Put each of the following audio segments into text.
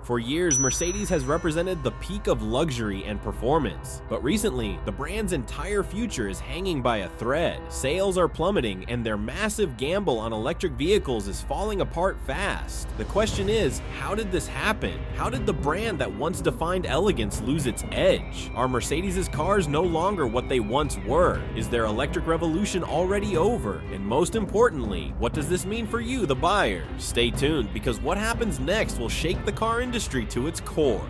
For years, Mercedes has represented the peak of luxury and performance, but recently, the brand's entire future is hanging by a thread. Sales are plummeting, and their massive gamble on electric vehicles is falling apart fast. The question is, how did this happen? How did the brand that once defined elegance lose its edge? Are Mercedes' cars no longer what they once were? Is their electric revolution already over? And most importantly, what does this mean for you, the buyer? Stay tuned, because what happens next will shake the car industry to its core.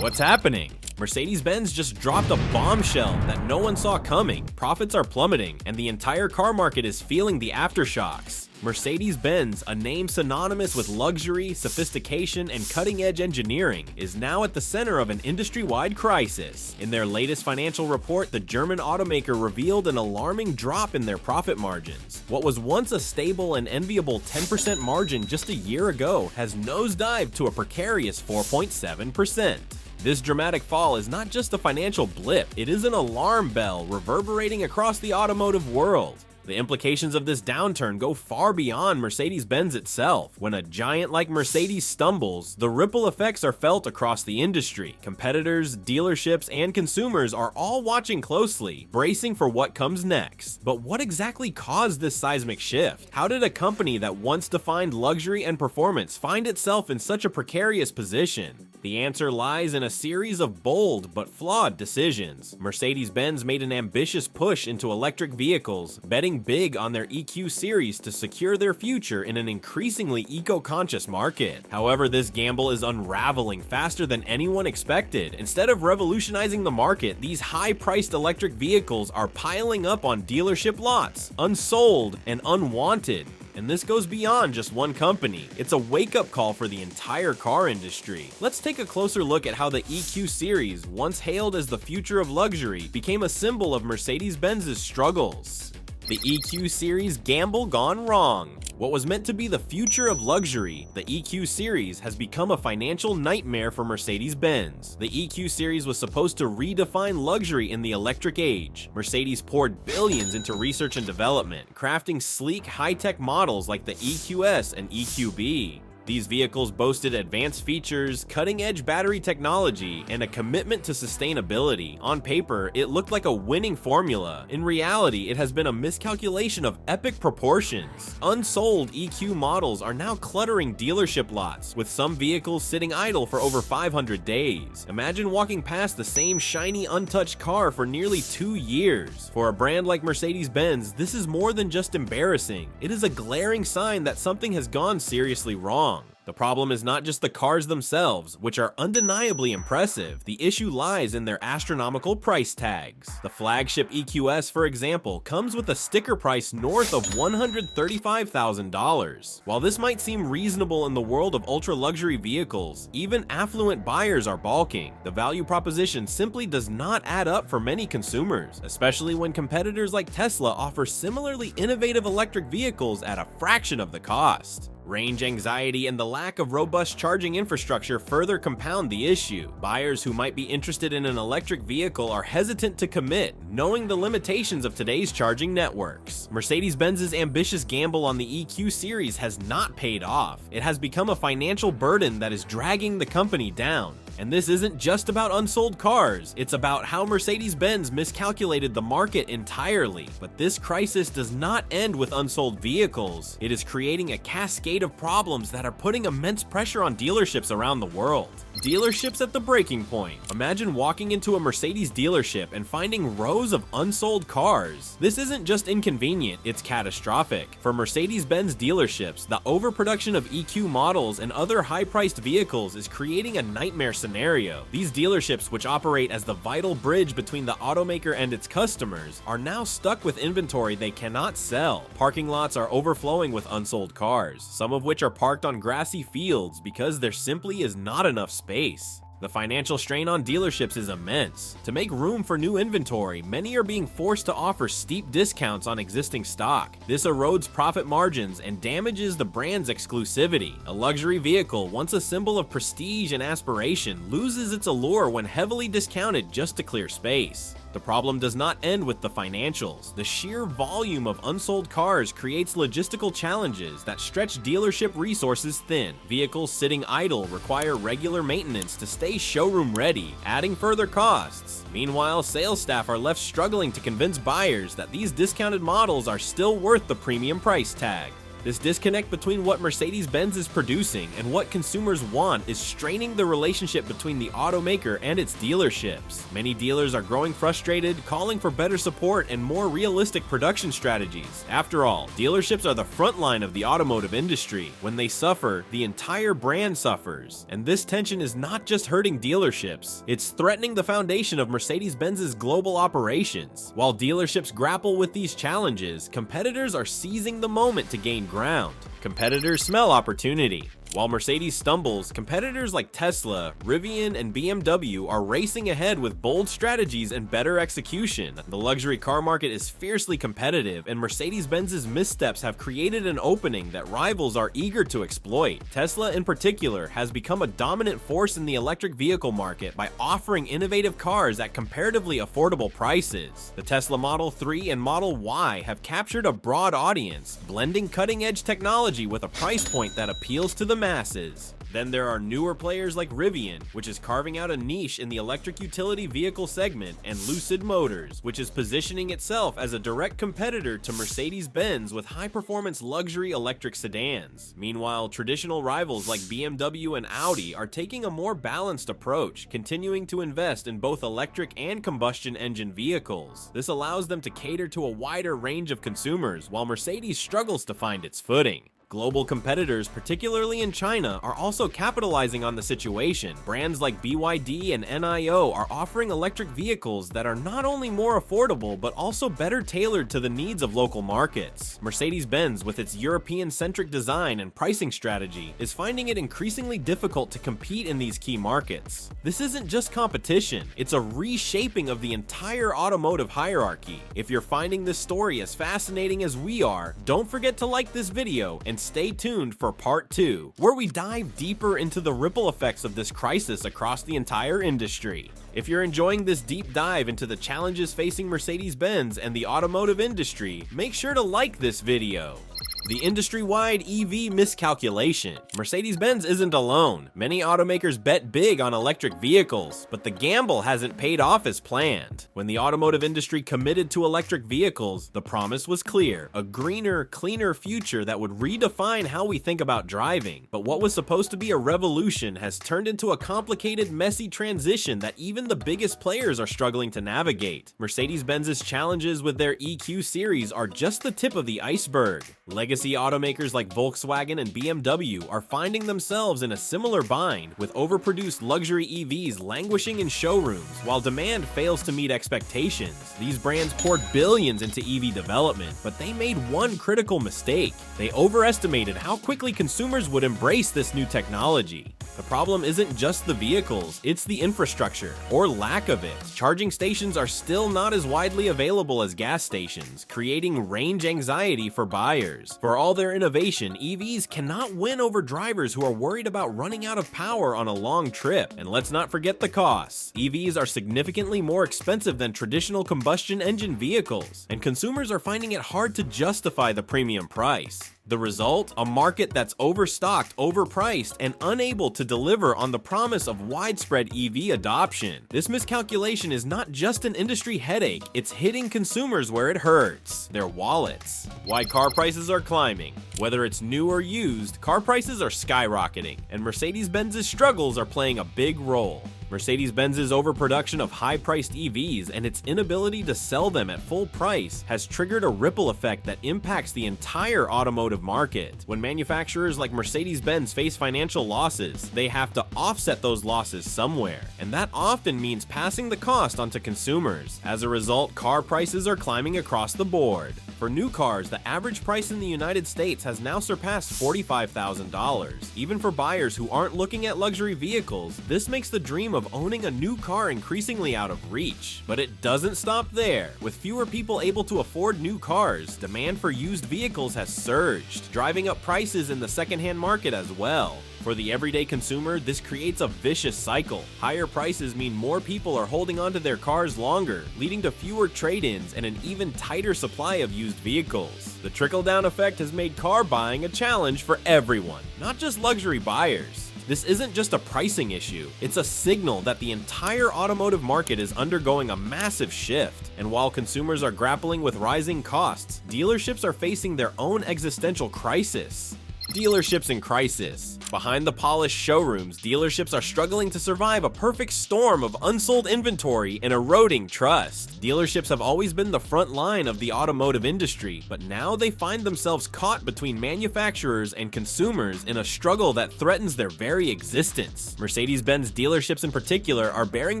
What's happening? Mercedes-Benz just dropped a bombshell that no one saw coming. Profits are plummeting, and the entire car market is feeling the aftershocks. Mercedes-Benz, a name synonymous with luxury, sophistication, and cutting-edge engineering, is now at the center of an industry-wide crisis. In their latest financial report, the German automaker revealed an alarming drop in their profit margins. What was once a stable and enviable 10% margin just a year ago has nosedived to a precarious 4.7%. This dramatic fall is not just a financial blip, it is an alarm bell reverberating across the automotive world. The implications of this downturn go far beyond Mercedes-Benz itself. When a giant like Mercedes stumbles, the ripple effects are felt across the industry. Competitors, dealerships, and consumers are all watching closely, bracing for what comes next. But what exactly caused this seismic shift? How did a company that once defined luxury and performance find itself in such a precarious position? The answer lies in a series of bold but flawed decisions. Mercedes-Benz made an ambitious push into electric vehicles, betting big on their EQ series to secure their future in an increasingly eco-conscious market. However, this gamble is unraveling faster than anyone expected. Instead of revolutionizing the market, these high-priced electric vehicles are piling up on dealership lots, unsold and unwanted. And this goes beyond just one company. It's a wake-up call for the entire car industry. Let's take a closer look at how the EQ series, once hailed as the future of luxury, became a symbol of Mercedes-Benz's struggles. The EQ series gamble gone wrong. What was meant to be the future of luxury, the EQ series has become a financial nightmare for Mercedes-Benz. The EQ series was supposed to redefine luxury in the electric age. Mercedes poured billions into research and development, crafting sleek, high-tech models like the EQS and EQB. These vehicles boasted advanced features, cutting-edge battery technology, and a commitment to sustainability. On paper, it looked like a winning formula. In reality, it has been a miscalculation of epic proportions. Unsold EQ models are now cluttering dealership lots, with some vehicles sitting idle for over 500 days. Imagine walking past the same shiny, untouched car for nearly 2 years. For a brand like Mercedes-Benz, this is more than just embarrassing. It is a glaring sign that something has gone seriously wrong. The problem is not just the cars themselves, which are undeniably impressive. The issue lies in their astronomical price tags. The flagship EQS, for example, comes with a sticker price north of $135,000. While this might seem reasonable in the world of ultra-luxury vehicles, even affluent buyers are balking. The value proposition simply does not add up for many consumers, especially when competitors like Tesla offer similarly innovative electric vehicles at a fraction of the cost. Range anxiety and the lack of robust charging infrastructure further compound the issue. Buyers who might be interested in an electric vehicle are hesitant to commit, knowing the limitations of today's charging networks. Mercedes-Benz's ambitious gamble on the EQ series has not paid off. It has become a financial burden that is dragging the company down. And this isn't just about unsold cars, it's about how Mercedes-Benz miscalculated the market entirely. But this crisis does not end with unsold vehicles. It is creating a cascade of problems that are putting immense pressure on dealerships around the world. Dealerships at the breaking point. Imagine walking into a Mercedes dealership and finding rows of unsold cars. This isn't just inconvenient, it's catastrophic. For Mercedes-Benz dealerships, the overproduction of EQ models and other high-priced vehicles is creating a nightmare scenario. These dealerships, which operate as the vital bridge between the automaker and its customers, are now stuck with inventory they cannot sell. Parking lots are overflowing with unsold cars, some of which are parked on grassy fields because there simply is not enough space. The financial strain on dealerships is immense. To make room for new inventory, many are being forced to offer steep discounts on existing stock. This erodes profit margins and damages the brand's exclusivity. A luxury vehicle, once a symbol of prestige and aspiration, loses its allure when heavily discounted just to clear space. The problem does not end with the financials. The sheer volume of unsold cars creates logistical challenges that stretch dealership resources thin. Vehicles sitting idle require regular maintenance to stay showroom ready, adding further costs. Meanwhile, sales staff are left struggling to convince buyers that these discounted models are still worth the premium price tag. This disconnect between what Mercedes-Benz is producing and what consumers want is straining the relationship between the automaker and its dealerships. Many dealers are growing frustrated, calling for better support and more realistic production strategies. After all, dealerships are the front line of the automotive industry. When they suffer, the entire brand suffers. And this tension is not just hurting dealerships, it's threatening the foundation of Mercedes-Benz's global operations. While dealerships grapple with these challenges, competitors are seizing the moment to gain ground. Competitors smell opportunity. While Mercedes stumbles, competitors like Tesla, Rivian, and BMW are racing ahead with bold strategies and better execution. The luxury car market is fiercely competitive, and Mercedes-Benz's missteps have created an opening that rivals are eager to exploit. Tesla, in particular, has become a dominant force in the electric vehicle market by offering innovative cars at comparatively affordable prices. The Tesla Model 3 and Model Y have captured a broad audience, blending cutting-edge technology with a price point that appeals to the masses. Then there are newer players like Rivian, which is carving out a niche in the electric utility vehicle segment, and Lucid Motors, which is positioning itself as a direct competitor to Mercedes-Benz with high-performance luxury electric sedans. Meanwhile, traditional rivals like BMW and Audi are taking a more balanced approach, continuing to invest in both electric and combustion engine vehicles. This allows them to cater to a wider range of consumers, while Mercedes struggles to find its footing. Global competitors, particularly in China, are also capitalizing on the situation. Brands like BYD and NIO are offering electric vehicles that are not only more affordable, but also better tailored to the needs of local markets. Mercedes-Benz, with its European-centric design and pricing strategy, is finding it increasingly difficult to compete in these key markets. This isn't just competition, it's a reshaping of the entire automotive hierarchy. If you're finding this story as fascinating as we are, don't forget to like this video and stay tuned for part 2, where we dive deeper into the ripple effects of this crisis across the entire industry. If you're enjoying this deep dive into the challenges facing Mercedes-Benz and the automotive industry, make sure to like this video. The industry-wide EV miscalculation. Mercedes-Benz isn't alone. Many automakers bet big on electric vehicles, but the gamble hasn't paid off as planned. When the automotive industry committed to electric vehicles, the promise was clear: a greener, cleaner future that would redefine how we think about driving. But what was supposed to be a revolution has turned into a complicated, messy transition that even the biggest players are struggling to navigate. Mercedes-Benz's challenges with their EQ series are just the tip of the iceberg. Legacy automakers like Volkswagen and BMW are finding themselves in a similar bind, with overproduced luxury EVs languishing in showrooms while demand fails to meet expectations. These brands poured billions into EV development, but they made one critical mistake. They overestimated how quickly consumers would embrace this new technology. The problem isn't just the vehicles, it's the infrastructure, or lack of it. Charging stations are still not as widely available as gas stations, creating range anxiety for buyers. For all their innovation, EVs cannot win over drivers who are worried about running out of power on a long trip. And let's not forget the costs. EVs are significantly more expensive than traditional combustion engine vehicles, and consumers are finding it hard to justify the premium price. The result? A market that's overstocked, overpriced, and unable to deliver on the promise of widespread EV adoption. This miscalculation is not just an industry headache, it's hitting consumers where it hurts: their wallets. Why car prices are climbing. Whether it's new or used, car prices are skyrocketing, and Mercedes-Benz's struggles are playing a big role. Mercedes-Benz's overproduction of high-priced EVs and its inability to sell them at full price has triggered a ripple effect that impacts the entire automotive market. When manufacturers like Mercedes-Benz face financial losses, they have to offset those losses somewhere, and that often means passing the cost onto consumers. As a result, car prices are climbing across the board. For new cars, the average price in the United States has now surpassed $45,000. Even for buyers who aren't looking at luxury vehicles, this makes the dream of owning a new car increasingly out of reach. But it doesn't stop there. With fewer people able to afford new cars, demand for used vehicles has surged, driving up prices in the secondhand market as well. For the everyday consumer, this creates a vicious cycle. Higher prices mean more people are holding onto their cars longer, leading to fewer trade-ins and an even tighter supply of used vehicles. The trickle-down effect has made car buying a challenge for everyone, not just luxury buyers. This isn't just a pricing issue, it's a signal that the entire automotive market is undergoing a massive shift. And while consumers are grappling with rising costs, dealerships are facing their own existential crisis. Dealerships in crisis. Behind the polished showrooms, dealerships are struggling to survive a perfect storm of unsold inventory and eroding trust. Dealerships have always been the front line of the automotive industry, but now they find themselves caught between manufacturers and consumers in a struggle that threatens their very existence. Mercedes-Benz dealerships in particular are bearing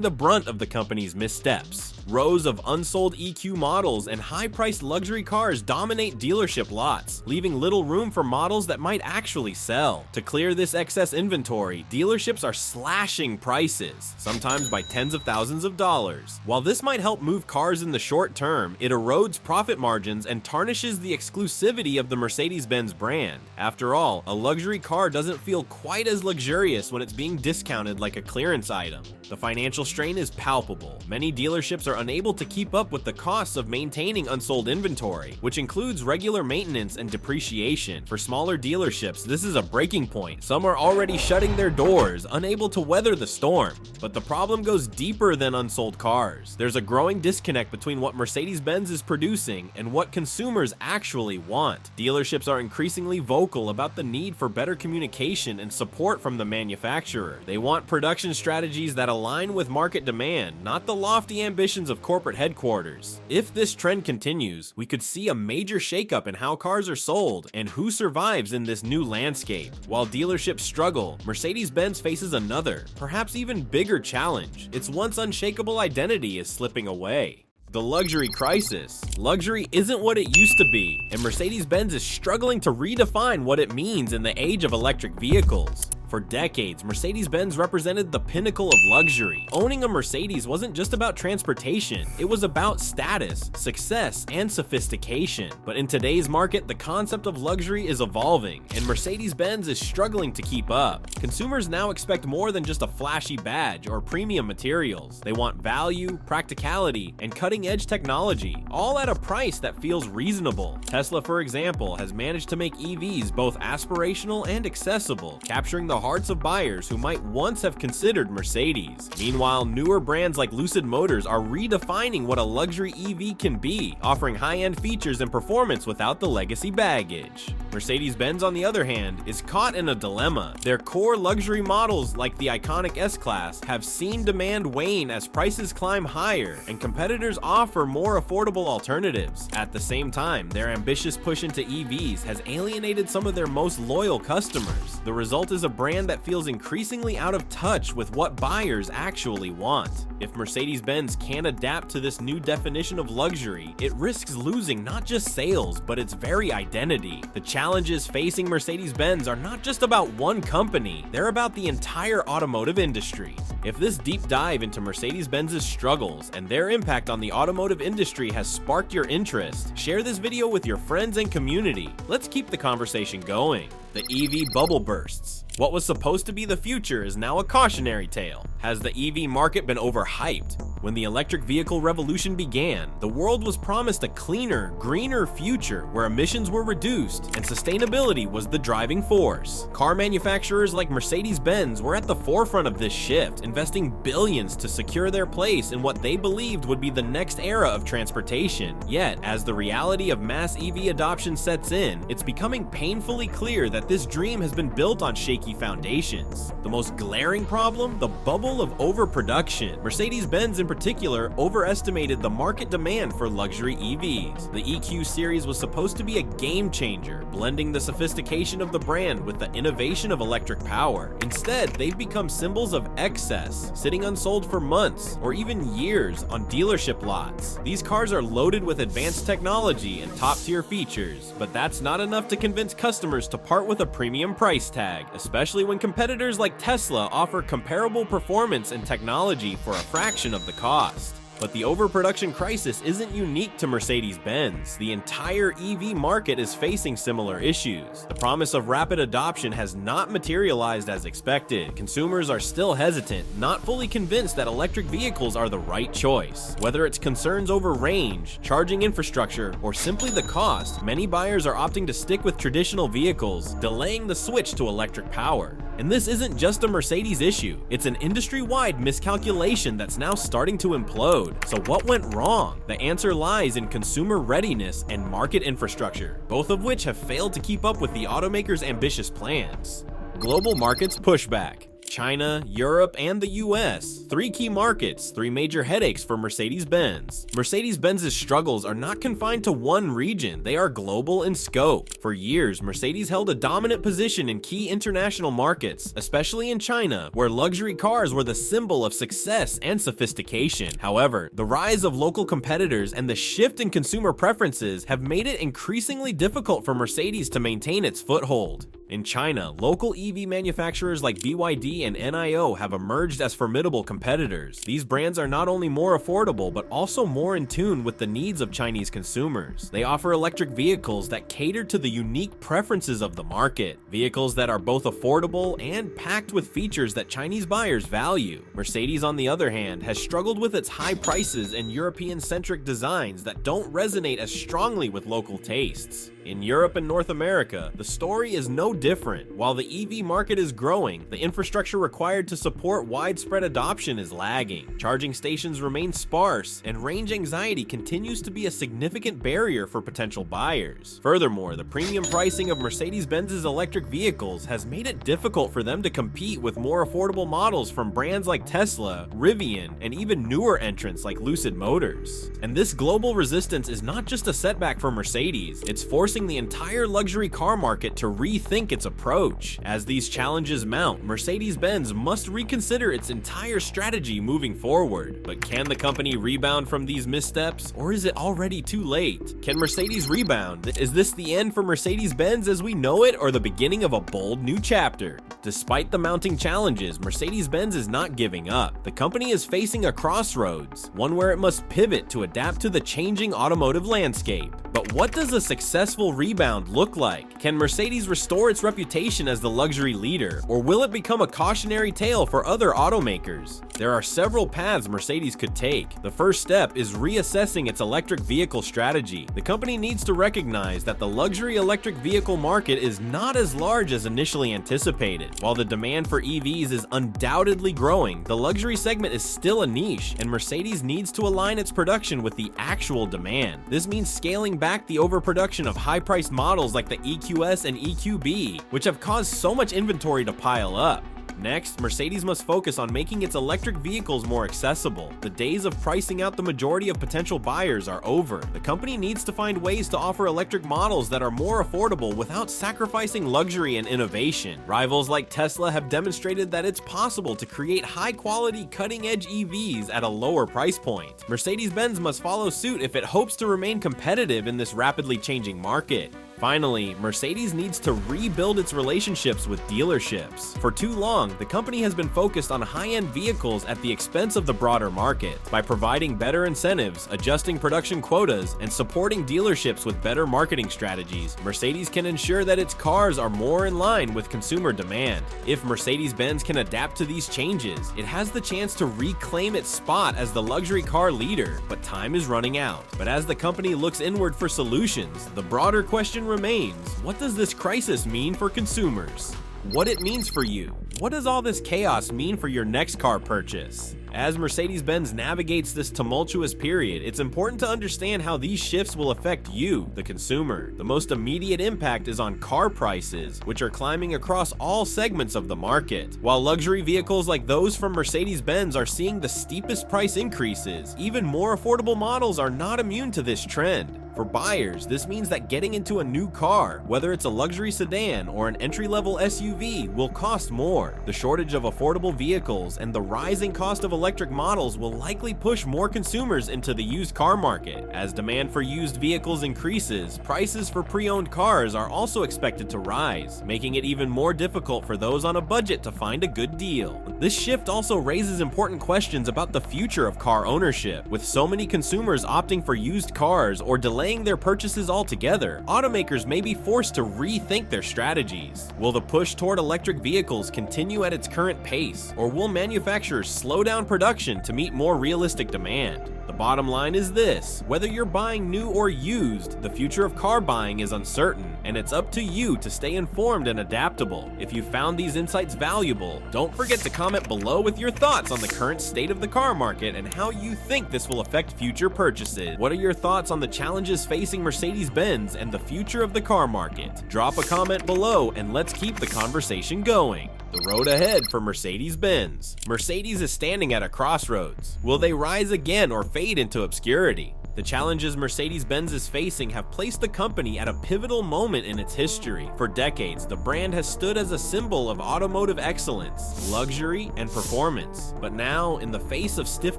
the brunt of the company's missteps. Rows of unsold EQ models and high-priced luxury cars dominate dealership lots, leaving little room for models that might actually sell. To clear this excess inventory, dealerships are slashing prices, sometimes by tens of thousands of dollars. While this might help move cars in the short term, it erodes profit margins and tarnishes the exclusivity of the Mercedes-Benz brand. After all, a luxury car doesn't feel quite as luxurious when it's being discounted like a clearance item. The financial strain is palpable. Many dealerships are unable to keep up with the costs of maintaining unsold inventory, which includes regular maintenance and depreciation. For smaller dealerships, this is a breaking point. Some are already shutting their doors, unable to weather the storm. But the problem goes deeper than unsold cars. There's a growing disconnect between what Mercedes-Benz is producing and what consumers actually want. Dealerships are increasingly vocal about the need for better communication and support from the manufacturer. They want production strategies that align with market demand, not the lofty ambitions of corporate headquarters. If this trend continues, we could see a major shakeup in how cars are sold and who survives in this new landscape. While dealerships struggle, Mercedes-Benz faces another, perhaps even bigger challenge. Its once unshakable identity is slipping away. The luxury crisis. Luxury isn't what it used to be, and Mercedes-Benz is struggling to redefine what it means in the age of electric vehicles. For decades, Mercedes-Benz represented the pinnacle of luxury. Owning a Mercedes wasn't just about transportation, it was about status, success, and sophistication. But in today's market, the concept of luxury is evolving, and Mercedes-Benz is struggling to keep up. Consumers now expect more than just a flashy badge or premium materials. They want value, practicality, and cutting-edge technology, all at a price that feels reasonable. Tesla, for example, has managed to make EVs both aspirational and accessible, capturing the hearts of buyers who might once have considered Mercedes. Meanwhile, newer brands like Lucid Motors are redefining what a luxury EV can be, offering high-end features and performance without the legacy baggage. Mercedes-Benz, on the other hand, is caught in a dilemma. Their core luxury models, like the iconic S-Class, have seen demand wane as prices climb higher, and competitors offer more affordable alternatives. At the same time, their ambitious push into EVs has alienated some of their most loyal customers. The result is a brand that feels increasingly out of touch with what buyers actually want. If Mercedes-Benz can't adapt to this new definition of luxury, it risks losing not just sales, but its very identity. The challenges facing Mercedes-Benz are not just about one company, they're about the entire automotive industry. If this deep dive into Mercedes-Benz's struggles and their impact on the automotive industry has sparked your interest, share this video with your friends and community. Let's keep the conversation going. The EV bubble bursts. What was supposed to be the future is now a cautionary tale. Has the EV market been overhyped? When the electric vehicle revolution began, the world was promised a cleaner, greener future where emissions were reduced and sustainability was the driving force. Car manufacturers like Mercedes-Benz were at the forefront of this shift, investing billions to secure their place in what they believed would be the next era of transportation. Yet, as the reality of mass EV adoption sets in, it's becoming painfully clear that this dream has been built on shaky foundations. The most glaring problem? The bubble of overproduction. Mercedes-Benz in particular overestimated the market demand for luxury EVs. The EQ series was supposed to be a game changer, blending the sophistication of the brand with the innovation of electric power. Instead, they've become symbols of excess, sitting unsold for months or even years on dealership lots. These cars are loaded with advanced technology and top-tier features, but that's not enough to convince customers to part with a premium price tag, especially when competitors like Tesla offer comparable performance and technology for a fraction of the cost. But the overproduction crisis isn't unique to Mercedes-Benz. The entire EV market is facing similar issues. The promise of rapid adoption has not materialized as expected. Consumers are still hesitant, not fully convinced that electric vehicles are the right choice. Whether it's concerns over range, charging infrastructure, or simply the cost, many buyers are opting to stick with traditional vehicles, delaying the switch to electric power. And this isn't just a Mercedes issue, it's an industry-wide miscalculation that's now starting to implode. So what went wrong? The answer lies in consumer readiness and market infrastructure, both of which have failed to keep up with the automakers' ambitious plans. Global markets pushback. China, Europe, and the US. Three key markets, three major headaches for Mercedes-Benz. Mercedes-Benz's struggles are not confined to one region, they are global in scope. For years, Mercedes held a dominant position in key international markets, especially in China, where luxury cars were the symbol of success and sophistication. However, the rise of local competitors and the shift in consumer preferences have made it increasingly difficult for Mercedes to maintain its foothold. In China, local EV manufacturers like BYD and NIO have emerged as formidable competitors. These brands are not only more affordable, but also more in tune with the needs of Chinese consumers. They offer electric vehicles that cater to the unique preferences of the market. Vehicles that are both affordable and packed with features that Chinese buyers value. Mercedes, on the other hand, has struggled with its high prices and European-centric designs that don't resonate as strongly with local tastes. In Europe and North America, the story is no different. While the EV market is growing, the infrastructure required to support widespread adoption is lagging. Charging stations remain sparse, and range anxiety continues to be a significant barrier for potential buyers. Furthermore, the premium pricing of Mercedes-Benz's electric vehicles has made it difficult for them to compete with more affordable models from brands like Tesla, Rivian, and even newer entrants like Lucid Motors. And this global resistance is not just a setback for Mercedes, it's forcing the entire luxury car market to rethink its approach. As these challenges mount, Mercedes-Benz must reconsider its entire strategy moving forward. But can the company rebound from these missteps, or is it already too late? Can Mercedes rebound? Is this the end for Mercedes-Benz as we know it, or the beginning of a bold new chapter? Despite the mounting challenges, Mercedes-Benz is not giving up. The company is facing a crossroads, one where it must pivot to adapt to the changing automotive landscape. But what does a successful rebound look like? Can Mercedes restore its reputation as the luxury leader, or will it become a cautionary tale for other automakers? There are several paths Mercedes could take. The first step is reassessing its electric vehicle strategy. The company needs to recognize that the luxury electric vehicle market is not as large as initially anticipated. While the demand for EVs is undoubtedly growing, the luxury segment is still a niche, and Mercedes needs to align its production with the actual demand. This means scaling back the overproduction of high-priced models like the EQS and EQB, which have caused so much inventory to pile up. Next, Mercedes must focus on making its electric vehicles more accessible. The days of pricing out the majority of potential buyers are over. The company needs to find ways to offer electric models that are more affordable without sacrificing luxury and innovation. Rivals like Tesla have demonstrated that it's possible to create high-quality, cutting-edge EVs at a lower price point. Mercedes-Benz must follow suit if it hopes to remain competitive in this rapidly changing market. Finally, Mercedes needs to rebuild its relationships with dealerships. For too long, the company has been focused on high-end vehicles at the expense of the broader market. By providing better incentives, adjusting production quotas, and supporting dealerships with better marketing strategies, Mercedes can ensure that its cars are more in line with consumer demand. If Mercedes-Benz can adapt to these changes, it has the chance to reclaim its spot as the luxury car leader, but time is running out. But as the company looks inward for solutions, the broader question remains, what does this crisis mean for consumers? What it means for you? What does all this chaos mean for your next car purchase? As Mercedes-Benz navigates this tumultuous period, it's important to understand how these shifts will affect you, the consumer. The most immediate impact is on car prices, which are climbing across all segments of the market. While luxury vehicles like those from Mercedes-Benz are seeing the steepest price increases, even more affordable models are not immune to this trend. For buyers, this means that getting into a new car, whether it's a luxury sedan or an entry-level SUV, will cost more. The shortage of affordable vehicles and the rising cost of electric models will likely push more consumers into the used car market. As demand for used vehicles increases, prices for pre-owned cars are also expected to rise, making it even more difficult for those on a budget to find a good deal. This shift also raises important questions about the future of car ownership. With so many consumers opting for used cars or delaying their purchases altogether, automakers may be forced to rethink their strategies. Will the push toward electric vehicles continue at its current pace, or will manufacturers slow down production to meet more realistic demand? The bottom line is this: whether you're buying new or used, the future of car buying is uncertain, and it's up to you to stay informed and adaptable. If you found these insights valuable, don't forget to comment below with your thoughts on the current state of the car market and how you think this will affect future purchases. What are your thoughts on the challenges facing Mercedes-Benz and the future of the car market? Drop a comment below and let's keep the conversation going. The road ahead for Mercedes-Benz. Mercedes is standing at a crossroads. Will they rise again or fade into obscurity? The challenges Mercedes-Benz is facing have placed the company at a pivotal moment in its history. For decades, the brand has stood as a symbol of automotive excellence, luxury, and performance. But now, in the face of stiff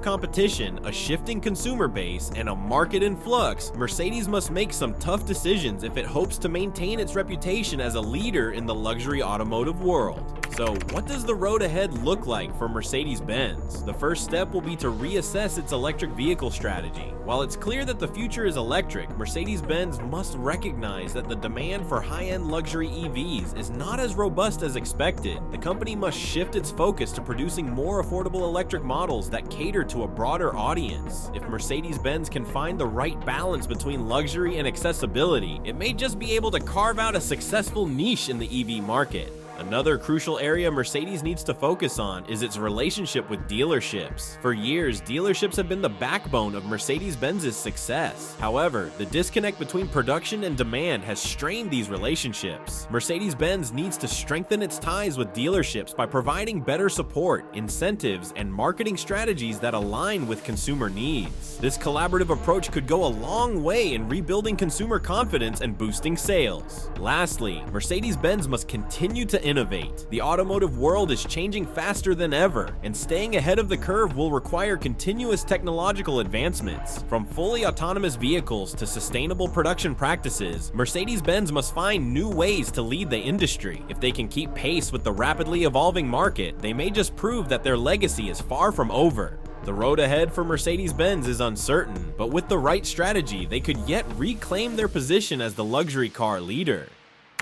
competition, a shifting consumer base, and a market in flux, Mercedes must make some tough decisions if it hopes to maintain its reputation as a leader in the luxury automotive world. So, what does the road ahead look like for Mercedes-Benz? The first step will be to reassess its electric vehicle strategy. While it's clear that the future is electric, Mercedes-Benz must recognize that the demand for high-end luxury EVs is not as robust as expected. The company must shift its focus to producing more affordable electric models that cater to a broader audience. If Mercedes-Benz can find the right balance between luxury and accessibility, it may just be able to carve out a successful niche in the EV market. Another crucial area Mercedes needs to focus on is its relationship with dealerships. For years, dealerships have been the backbone of Mercedes-Benz's success. However, the disconnect between production and demand has strained these relationships. Mercedes-Benz needs to strengthen its ties with dealerships by providing better support, incentives, and marketing strategies that align with consumer needs. This collaborative approach could go a long way in rebuilding consumer confidence and boosting sales. Lastly, Mercedes-Benz must continue to innovate. The automotive world is changing faster than ever, and staying ahead of the curve will require continuous technological advancements. From fully autonomous vehicles to sustainable production practices, Mercedes-Benz must find new ways to lead the industry. If they can keep pace with the rapidly evolving market, they may just prove that their legacy is far from over. The road ahead for Mercedes-Benz is uncertain, but with the right strategy, they could yet reclaim their position as the luxury car leader.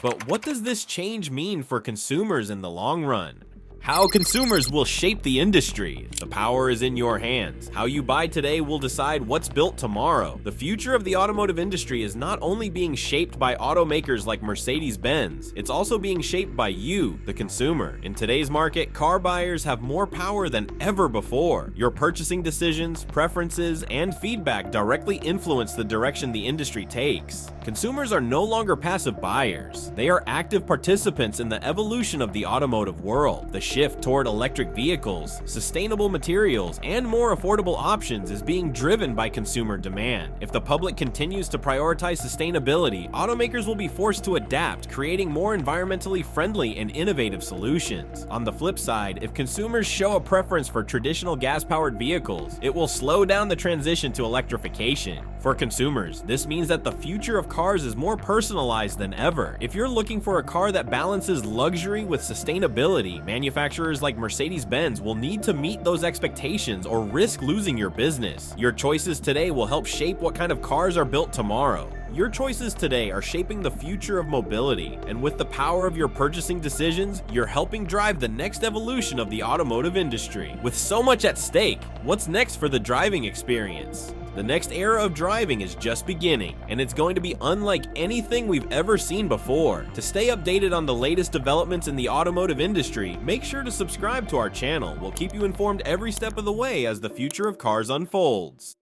But what does this change mean for consumers in the long run? How consumers will shape the industry. The power is in your hands. How you buy today will decide what's built tomorrow. The future of the automotive industry is not only being shaped by automakers like Mercedes-Benz, it's also being shaped by you, the consumer. In today's market, car buyers have more power than ever before. Your purchasing decisions, preferences, and feedback directly influence the direction the industry takes. Consumers are no longer passive buyers. They are active participants in the evolution of the automotive world. The shift toward electric vehicles, sustainable materials, and more affordable options is being driven by consumer demand. If the public continues to prioritize sustainability, automakers will be forced to adapt, creating more environmentally friendly and innovative solutions. On the flip side, if consumers show a preference for traditional gas-powered vehicles, it will slow down the transition to electrification. For consumers, this means that the future of cars is more personalized than ever. If you're looking for a car that balances luxury with sustainability, manufacturers like Mercedes-Benz will need to meet those expectations or risk losing your business. Your choices today will help shape what kind of cars are built tomorrow. Your choices today are shaping the future of mobility, and with the power of your purchasing decisions, you're helping drive the next evolution of the automotive industry. With so much at stake, what's next for the driving experience? The next era of driving is just beginning, and it's going to be unlike anything we've ever seen before. To stay updated on the latest developments in the automotive industry, make sure to subscribe to our channel. We'll keep you informed every step of the way as the future of cars unfolds.